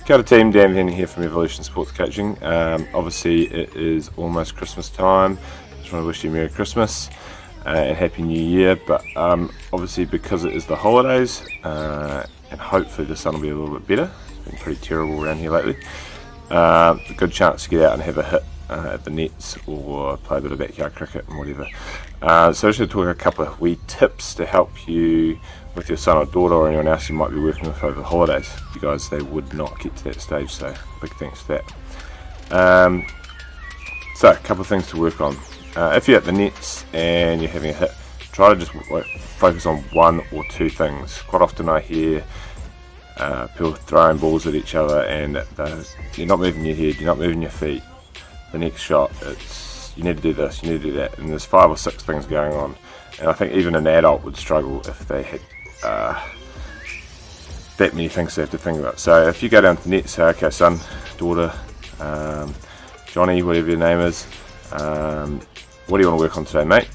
Kia ora team, Dan Henning here from Evolution Sports Coaching. Obviously it is almost Christmas time. Just want to wish you a Merry Christmas and Happy New Year, but obviously because it is the holidays and hopefully the sun will be a little bit better. It's been pretty terrible around here lately. A good chance to get out and have a hit at the nets or play a bit of backyard cricket and whatever. So I just want to talk a couple of wee tips to help you with your son or daughter or anyone else you might be working with over the holidays. You guys, they would not get to that stage, so big thanks for that. So a couple of things to work on. If you're at the nets and you're having a hit, try to just focus on one or two things. Quite often I hear people throwing balls at each other and you're not moving your head, you're not moving your feet. The next shot, it's you need to do this, you need to do that, and there's 5 or 6 things going on. And I think even an adult would struggle if they had that many things they have to think about. So if you go down to the net, say, okay, son, daughter, Johnny, whatever your name is, what do you want to work on today, mate?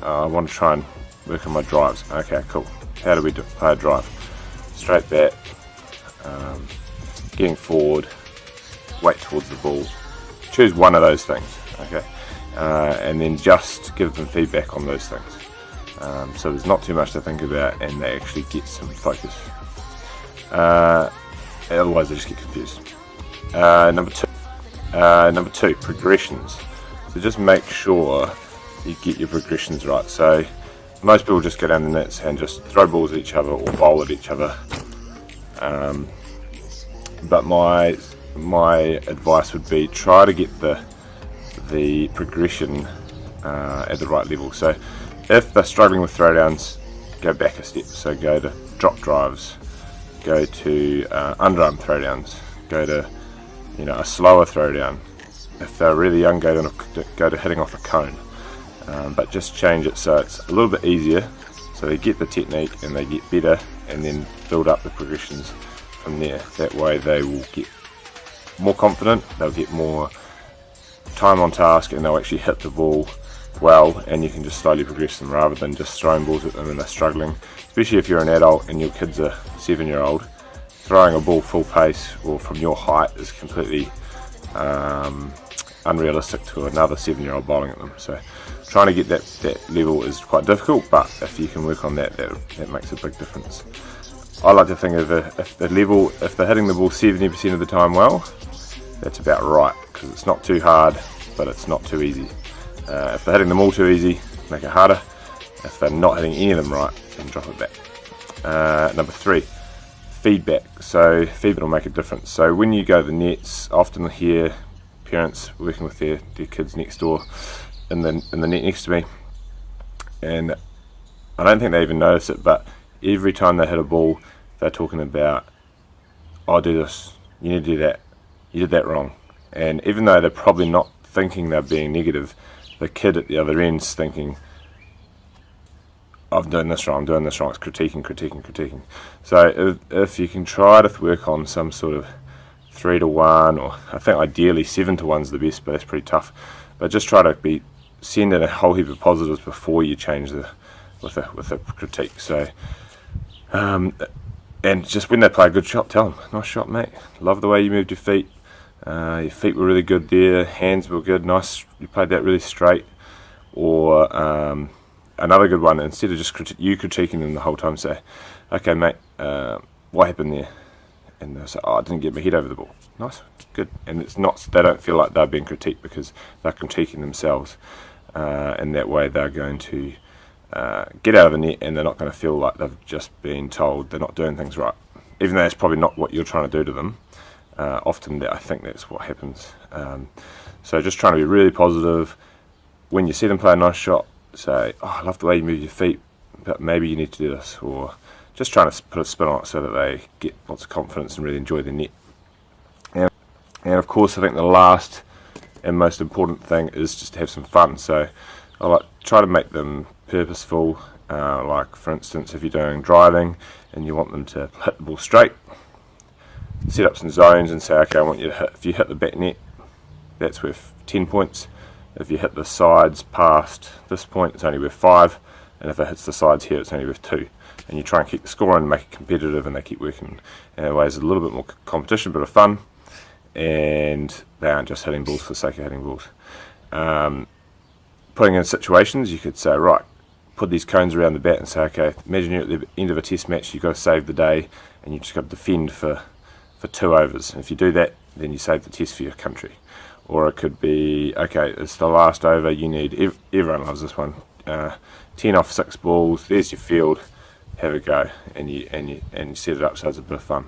I want to try and work on my drives. Okay, cool. How do we play a drive? Straight bat, getting forward, weight towards the ball. Choose one of those things, okay, and then just give them feedback on those things. So there's not too much to think about, and they actually get some focus. Otherwise, they just get confused. Number two, progressions. So just make sure you get your progressions right. So most people just go down the nets and just throw balls at each other or bowl at each other. But my advice would be try to get the progression at the right level. So if they're struggling with throwdowns, go back a step. So go to drop drives, go to underarm throwdowns, go to a slower throwdown. If they're really young, go to hitting off a cone. But just change it so it's a little bit easier, so they get the technique and they get better, and then build up the progressions from there. That way they will get more confident, they'll get more time on task, and they'll actually hit the ball well, and you can just slowly progress them rather than just throwing balls at them and they're struggling. Especially if you're an adult and your kid's a 7-year-old, throwing a ball full pace or from your height is completely unrealistic to another 7-year-old bowling at them. So trying to get that level is quite difficult, but if you can work on that makes a big difference. I like to think of if they're hitting the ball 70% of the time well, that's about right, because it's not too hard, but it's not too easy. If they're hitting them all too easy, make it harder. If they're not hitting any of them right, then drop it back. Number 3, feedback. So feedback will make a difference. So when you go to the nets, I often hear parents working with their kids next door in the net next to me, and I don't think they even notice it, but every time they hit a ball, they're talking about, I'll do this, you need to do that, you did that wrong. And even though they're probably not thinking they're being negative, the kid at the other end's thinking, I'm doing this wrong, it's critiquing. So if you can try to work on some sort of 3 to 1, or I think ideally 7 to 1's the best, but that's pretty tough. But just try to send in a whole heap of positives before you change with a critique. So and just when they play a good shot, tell them, nice shot, mate, love the way you moved your feet. Your feet were really good there, hands were good, nice, you played that really straight. Or another good one, instead of just critiquing them the whole time, say, okay mate, what happened there? And they'll say, I didn't get my head over the ball. Nice, good. And it's not, they don't feel like they're being critiqued because they're critiquing themselves, and that way they're going to get out of the net, and they're not going to feel like they've just been told they're not doing things right, even though it's probably not what you're trying to do to them. Often I think that's what happens. So just trying to be really positive. When you see them play a nice shot, say, I love the way you move your feet, but maybe you need to do this, or just trying to put a spin on it so that they get lots of confidence and really enjoy their net. And of course, I think the last and most important thing is just to have some fun. So I try to make them purposeful. Like for instance, if you're doing driving and you want them to hit the ball straight, set up some zones and say, okay, I want you to hit, if you hit the back net, that's worth 10 points. If you hit the sides past this point, it's only worth 5, and if it hits the sides here, it's only worth 2. and you try and keep the score and make it competitive, and they keep working in a way there's a little bit more competition, bit of fun, and they aren't just hitting balls for the sake of hitting balls. Putting in situations, you could say, right, put these cones around the bat and say, okay, imagine you're at the end of a test match, you've got to save the day, and you've just got to defend for 2 overs. And if you do that, then you save the test for your country. Or it could be, okay, it's the last over, you need, everyone loves this one, 10 off 6 balls, there's your field, have a go, and you set it up so it's a bit of fun.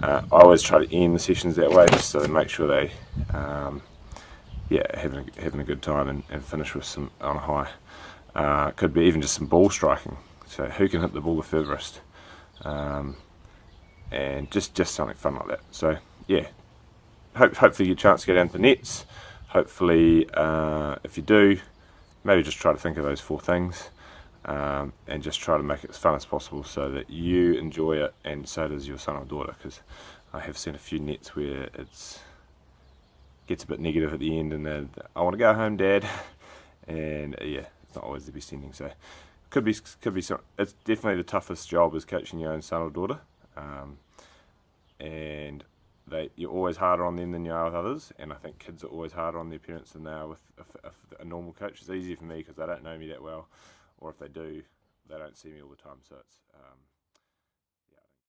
I always try to end the sessions that way, just so they make sure they having a good time and finish with some on a high. Could be even just some ball striking, so who can hit the ball the furthest, and just something fun like that. So yeah, hopefully you get a chance to go down to the nets. Hopefully if you do, maybe just try to think of those 4 things, and just try to make it as fun as possible so that you enjoy it and so does your son or daughter, because I have seen a few nets where it's gets a bit negative at the end, and then I want to go home, Dad, and yeah, it's not always the best ending. So could be some. It's definitely the toughest job is coaching your own son or daughter, and you're always harder on them than you are with others. And I think kids are always harder on their parents than they are with a normal coach. It's easier for me because they don't know me that well, or if they do, they don't see me all the time. So it's